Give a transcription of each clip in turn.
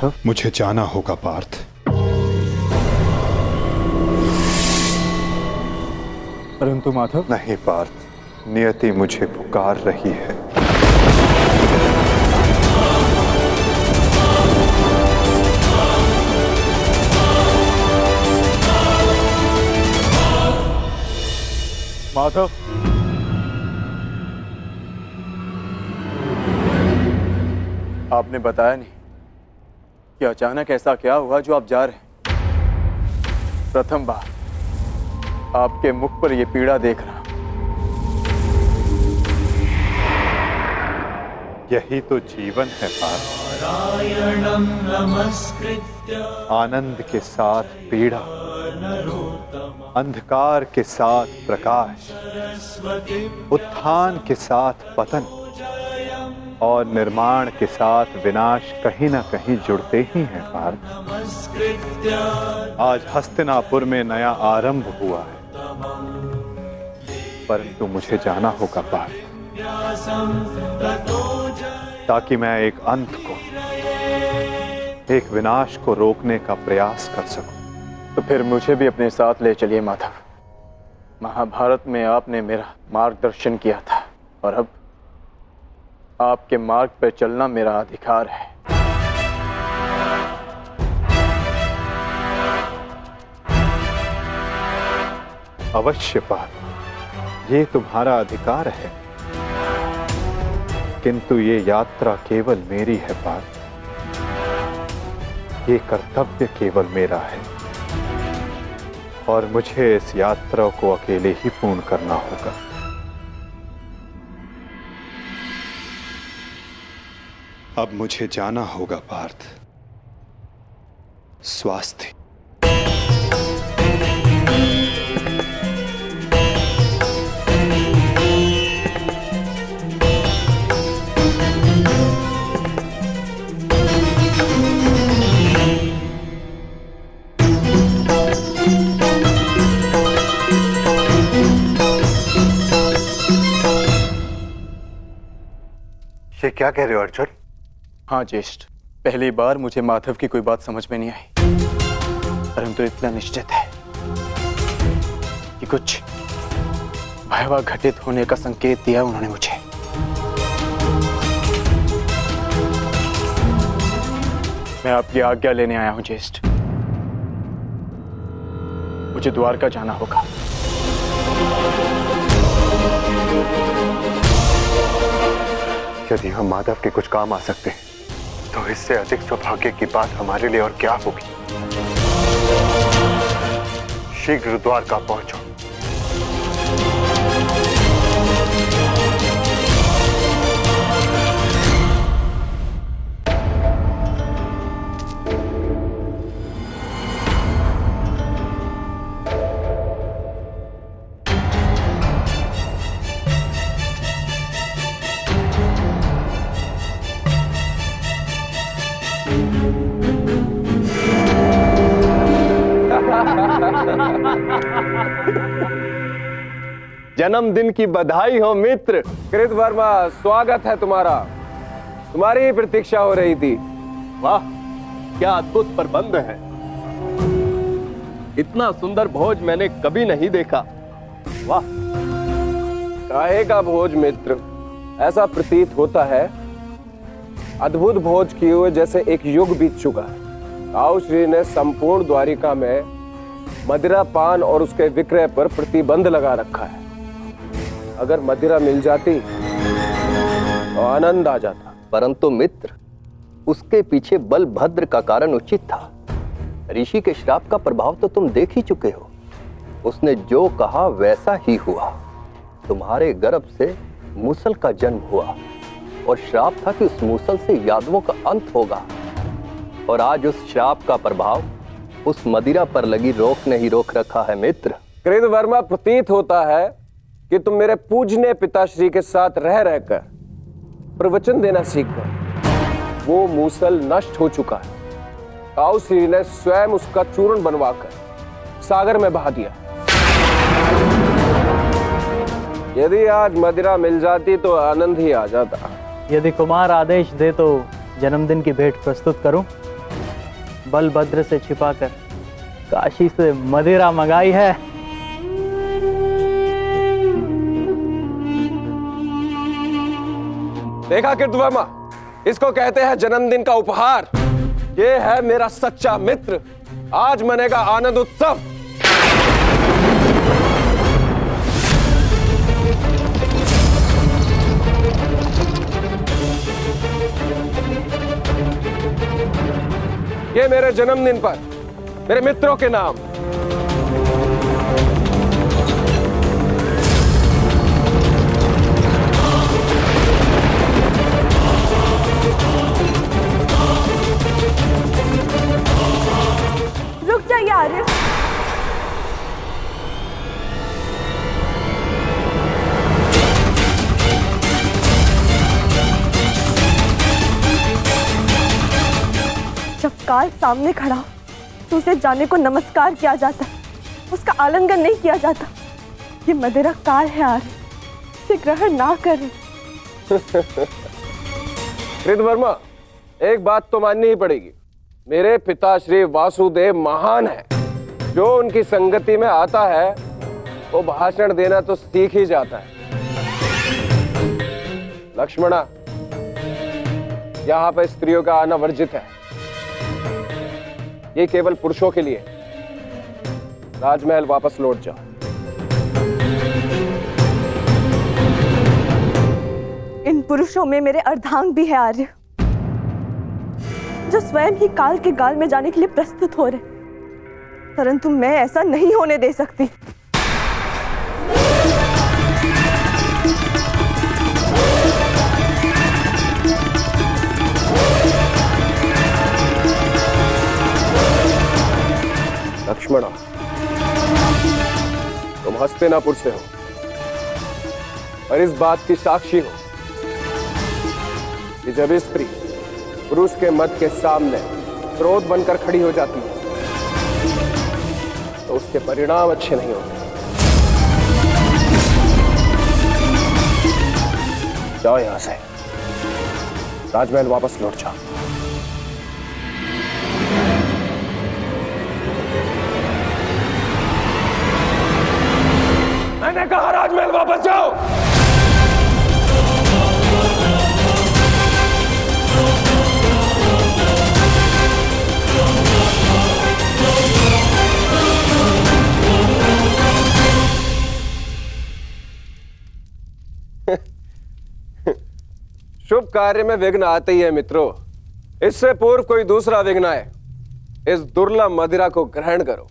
माधव? मुझे जाना होगा पार्थ। परंतु माधव। नहीं पार्थ, नियति मुझे पुकार रही है। माधव, आपने बताया नहीं कि अचानक ऐसा क्या हुआ जो आप जा रहे हैं। प्रथम बार आपके मुख पर यह पीड़ा देख रहा। यही तो जीवन है पार्थ। आनंद के साथ पीड़ा, अंधकार के साथ प्रकाश, उत्थान के साथ पतन और निर्माण के साथ विनाश कहीं ना कहीं जुड़ते ही हैं पार्थ। आज हस्तिनापुर में नया आरंभ हुआ है, परंतु मुझे जाना होगा पार्थ, ताकि मैं एक अंत को, एक विनाश को रोकने का प्रयास कर सकूं। तो फिर मुझे भी अपने साथ ले चलिए माधव। महाभारत में आपने मेरा मार्गदर्शन किया था और अब आपके मार्ग पर चलना मेरा अधिकार है। अवश्य पार्थ, ये तुम्हारा अधिकार है, किंतु ये यात्रा केवल मेरी है पार्थ। ये कर्तव्य केवल मेरा है और मुझे इस यात्रा को अकेले ही पूर्ण करना होगा। अब मुझे जाना होगा पार्थ। स्वास्थ्य। ये क्या कह रहे हो अर्जुन? हाँ ज्येष्ठ, पहली बार मुझे माधव की कोई बात समझ में नहीं आई, परंतु इतना निश्चित है कि कुछ भयावह घटित होने का संकेत दिया उन्होंने मुझे। मैं आपकी आज्ञा लेने आया हूं ज्येष्ठ। मुझे द्वारका जाना होगा। यदि हम माधव के कुछ काम आ सकते हैं तो इससे अधिक सौभाग्य की बात हमारे लिए और क्या होगी। शीघ्र द्वारका पहुंचो। जन्मदिन की बधाई हो मित्र। कृतवर्मा, स्वागत है तुम्हारा। तुम्हारी ही प्रतीक्षा हो रही थी। वाह, क्या अद्भुत प्रबंध है। इतना सुंदर भोज मैंने कभी नहीं देखा। वाह। काहे का भोज मित्र? ऐसा प्रतीत होता है अद्भुत भोज किए हुए जैसे एक युग बीत चुका है। ताऊ श्री ने संपूर्ण द्वारिका में मदिरा पान और उसके विक्रय पर प्रतिबंध लगा रखा है। अगर मदिरा मिल जाती तो आनंद आ जाता। परंतु मित्र, उसके पीछे बलभद्र का कारण उचित था। ऋषि के श्राप का प्रभाव तो तुम देख ही चुके हो। उसने जो कहा वैसा ही हुआ। तुम्हारे गर्भ से मूसल का जन्म हुआ और श्राप था कि उस मूसल से यादवों का अंत होगा। और आज उस श्राप का प्रभाव उस मदिरा पर लगी रोक ने ही रोक रखा है मित्र। कृतवर्मा, प्रतीत होता है कि तुम मेरे पूजनीय पिताश्री के साथ रह रहकर प्रवचन देना सीख गए। वो मूसल नष्ट हो चुका है। ताऊ श्री ने स्वयं उसका चूर्ण बनवाकर सागर में बहा दिया। यदि आज मदिरा मिल जाती तो आनंद ही आ जाता। यदि कुमार आदेश दे तो जन्मदिन की भेंट प्रस्तुत करूं? बलभद्र से छिपाकर काशी से मदिरा मंगाई है। देखा कृतवर्मा, इसको कहते हैं जन्मदिन का उपहार। ये है मेरा सच्चा मित्र। आज मनेगा आनंद उत्सव। ये मेरे जन्मदिन पर मेरे मित्रों के नाम। रुक जाइए आर्य। जब काल सामने खड़ा हो तो उसे जाने को नमस्कार किया जाता, उसका आलिंगन नहीं किया जाता। ये मदिरा काल है आर्य, इसे ग्रहण ना करें। कृतवर्मा, एक बात तो माननी ही पड़ेगी। मेरे पिता श्री वासुदेव महान है। जो उनकी संगति में आता है वो भाषण देना तो सीख ही जाता है। लक्ष्मणा, यहाँ पर स्त्रियों का आना वर्जित है। ये केवल पुरुषों के लिए। राजमहल वापस लौट जाओ। इन पुरुषों में मेरे अर्धांग भी है आर्य, जो स्वयं ही काल के गाल में जाने के लिए प्रस्तुत हो रहे, परंतु मैं ऐसा नहीं होने दे सकती। लक्ष्मणा, तुम हस्तिनापुर से हो और इस बात की साक्षी हो कि जब स्त्री पुरुष के मत के सामने क्रोध बनकर खड़ी हो जाती है तो उसके परिणाम अच्छे नहीं होते। जाओ यहां से, राजमहल वापस लौट जाओ। मैंने कहा राजमहल वापस जाओ। शुभ कार्य में विघ्न आते ही है मित्रों। इससे पूर्व कोई दूसरा विघ्न आए, इस दुर्लभ मदिरा को ग्रहण करो।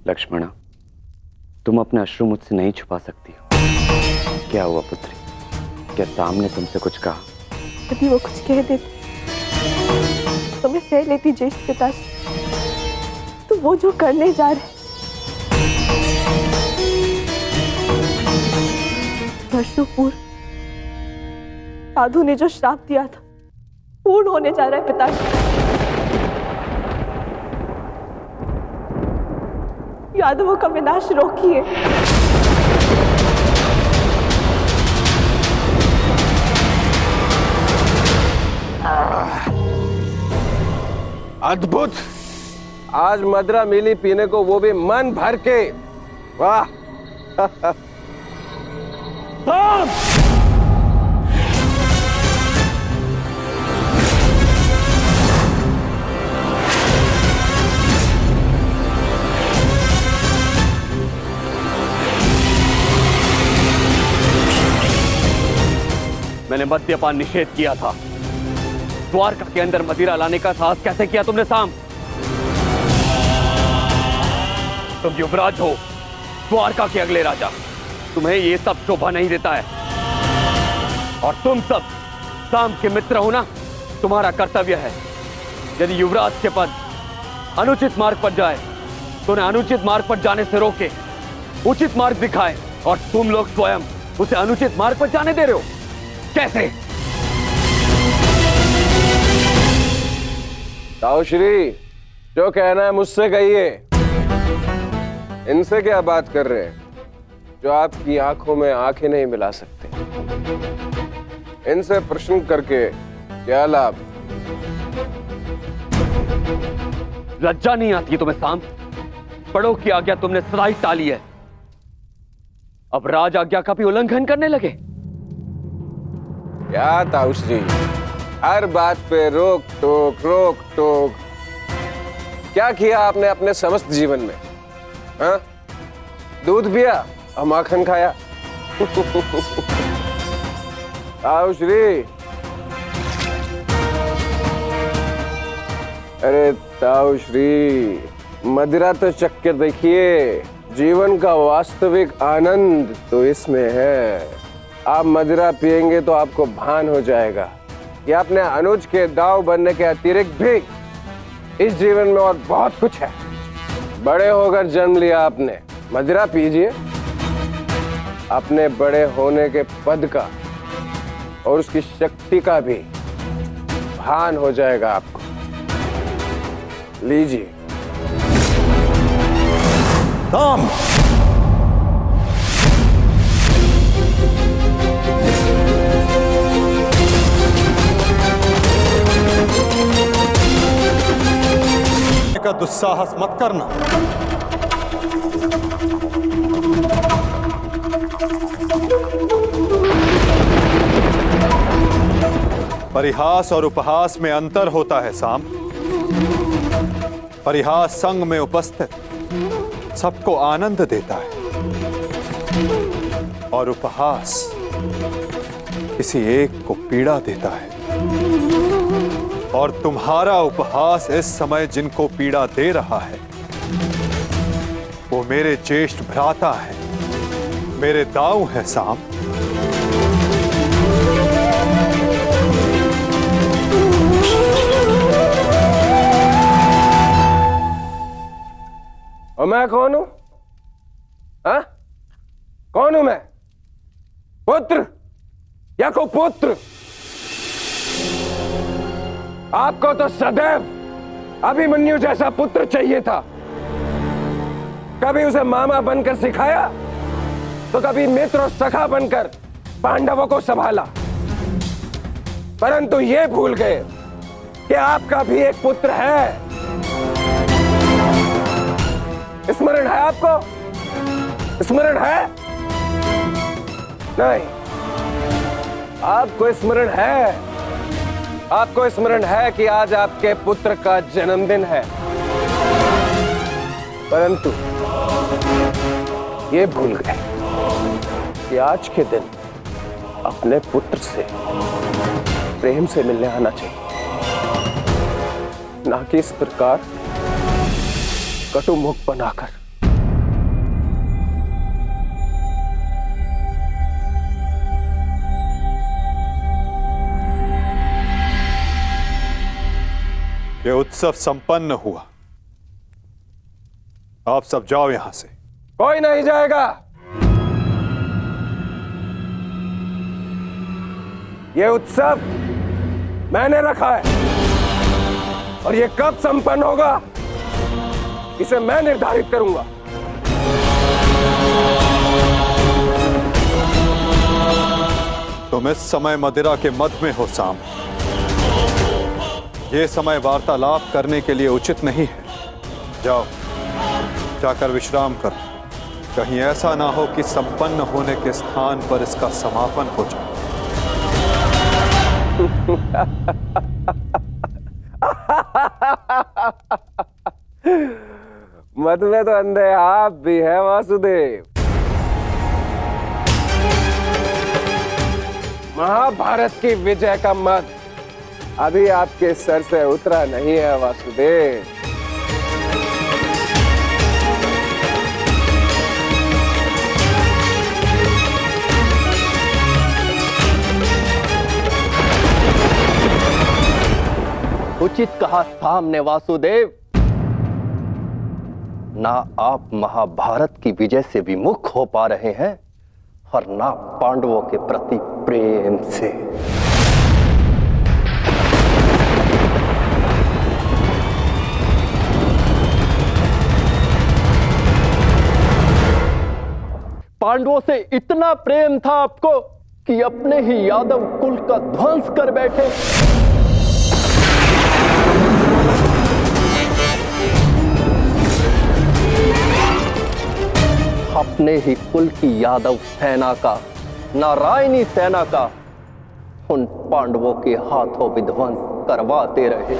लक्ष्मणा, तुम अपने अश्रु मुझसे नहीं छुपा सकती हो। क्या हुआ पुत्री? क्या साम ने तुमसे कुछ कहा? यदि वो कुछ कह देते तो मैं सह लेती ज्येष्ठ पिताजी। तो वो जो करने जा रहे, वर्षों पूर्व साधु ने जो श्राप दिया था पूर्ण होने जा रहा है पिताजी। यादवों का विनाश रोकिए। अद्भुत! आज मदिरा मिली पीने को, वो भी मन भर के। वाह! मैंने मद्यपान निषेध किया था। द्वारका के अंदर मदिरा लाने का साहस कैसे किया तुमने साम? तुम युवराज हो, द्वारका के अगले राजा। तुम्हें ये सब शोभा नहीं देता है। और तुम सब साम के मित्र हो ना, तुम्हारा कर्तव्य है यदि युवराज के पद अनुचित मार्ग पर जाए तो उन्हें अनुचित मार्ग पर जाने से रोके, उचित मार्ग दिखाए। और तुम लोग स्वयं उसे अनुचित मार्ग पर जाने दे रहे हो। कैसे? ताऊ श्री, जो कहना है मुझसे कहिए। इनसे क्या बात कर रहे हैं जो आपकी आंखों में आंखें नहीं मिला सकते? इनसे प्रश्न करके क्या लाभ? लज्जा नहीं आती तुम्हें साम? बड़ों की आज्ञा तुमने सदाई टाली है, अब राज आज्ञा का भी उल्लंघन करने लगे। क्या ताऊश्री, हर बात पे रोक टोक। क्या किया आपने अपने समस्त जीवन में? हाँ? दूध पिया और माखन खाया। ताऊश्री, अरे ताऊश्री, मदिरा तो चक्कर देखिए, जीवन का वास्तविक आनंद तो इसमें है। आप मदिरा पिएंगे तो आपको भान हो जाएगा कि अपने अनुज के दाव बनने के अतिरिक्त भी इस जीवन में और बहुत कुछ है। बड़े होकर जन्म लिया आपने, मदिरा पीजिए, अपने बड़े होने के पद का और उसकी शक्ति का भी भान हो जाएगा आपको। लीजिए। राम, का दुस्साहस मत करना। परिहास और उपहास में अंतर होता है साम। परिहास संग में उपस्थित सबको आनंद देता है और उपहास किसी एक को पीड़ा देता है। और तुम्हारा उपहास इस समय जिनको पीड़ा दे रहा है वो मेरे ज्येष्ठ भ्राता है, मेरे दाऊ है साम। और मैं कौन हूं? हाँ? कौन हूं मैं? पुत्र या कुपुत्र? आपको तो सदैव अभिमन्यु जैसा पुत्र चाहिए था। कभी उसे मामा बनकर सिखाया तो कभी मित्र और सखा बनकर पांडवों को संभाला, परंतु ये भूल गए कि आपका भी एक पुत्र है। स्मरण है आपको? स्मरण है? नहीं, आपको स्मरण है। आपको स्मरण है कि आज आपके पुत्र का जन्मदिन है, परंतु ये भूल गए कि आज के दिन अपने पुत्र से प्रेम से मिलने आना चाहिए, ना कि इस प्रकार कटु मुख बनाकर। ये उत्सव संपन्न हुआ, आप सब जाओ यहां से। कोई नहीं जाएगा। ये उत्सव मैंने रखा है और ये कब संपन्न होगा इसे मैं निर्धारित करूंगा। तुम इस समय मदिरा के मध में हो साम। ये समय वार्तालाप करने के लिए उचित नहीं है। जाओ, जाकर विश्राम करो। कहीं ऐसा ना हो कि संपन्न होने के स्थान पर इसका समापन हो जाए। मद में तो अंधे आप भी है वासुदेव। महाभारत की विजय का मद अभी आपके सर से उतरा नहीं है वासुदेव। उचित कहा सामने वासुदेव। ना आप महाभारत की विजय से विमुख हो पा रहे हैं और ना पांडवों के प्रति प्रेम से। पांडवों से इतना प्रेम था आपको कि अपने ही यादव कुल का ध्वंस कर बैठे। अपने ही कुल की यादव सेना का, नारायणी सेना का उन पांडवों के हाथों विध्वंस करवाते रहे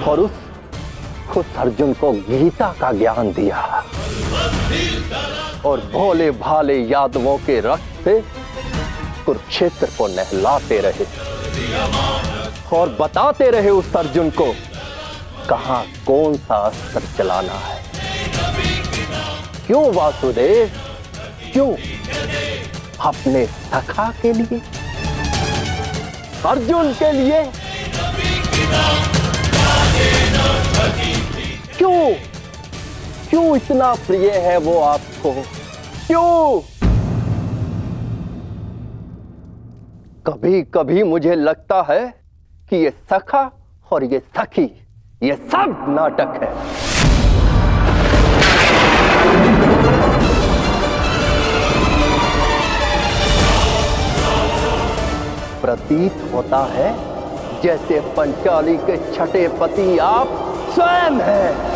और उस अर्जुन को गीता का ज्ञान दिया और भोले भाले यादवों के रक्त से कुरुक्षेत्र को नहलाते रहे और बताते रहे उस अर्जुन को कहां कौन सा अस्त्र चलाना है। क्यों वासुदेव, क्यों? अपने सखा के लिए, अर्जुन के लिए। क्यों इतना प्रिय है वो आपको? क्यों? कभी कभी मुझे लगता है कि ये सखा और ये सखी, ये सब नाटक है। प्रतीत होता है जैसे पंचाली के छठे पति आप स्वयं हैं।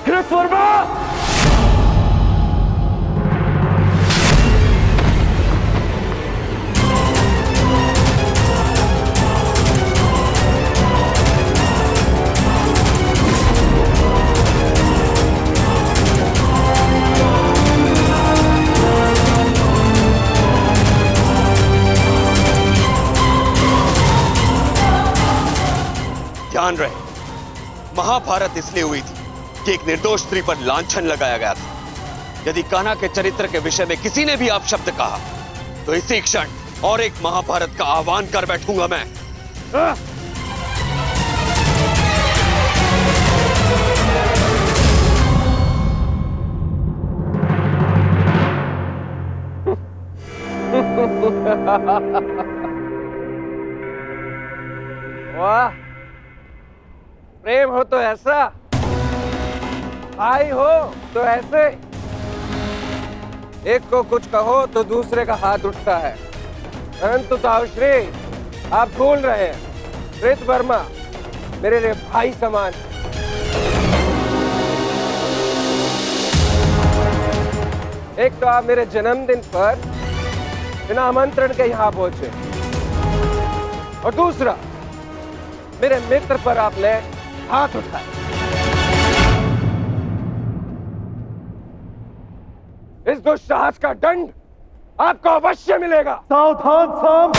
कृतवर्मा! ध्यान रहे, महाभारत इसलिए हुई थी कि एक निर्दोष स्त्री पर लांछन लगाया गया था। यदि कान्हा के चरित्र के विषय में किसी ने भी अपशब्द कहा तो इसी क्षण और एक महाभारत का आह्वान कर बैठूंगा मैं। वाह, प्रेम हो तो ऐसा, भाई हो तो ऐसे। एक को कुछ कहो तो दूसरे का हाथ उठता है। परंतु ताउश्री, आप भूल रहे हैं, कृतवर्मा मेरे लिए भाई समान। एक तो आप मेरे जन्मदिन पर बिना आमंत्रण के यहां पहुंचे और दूसरा मेरे मित्र पर आपने हाथ उठाया। इस दुस्साहस का दंड आपको अवश्य मिलेगा। सावधान साम।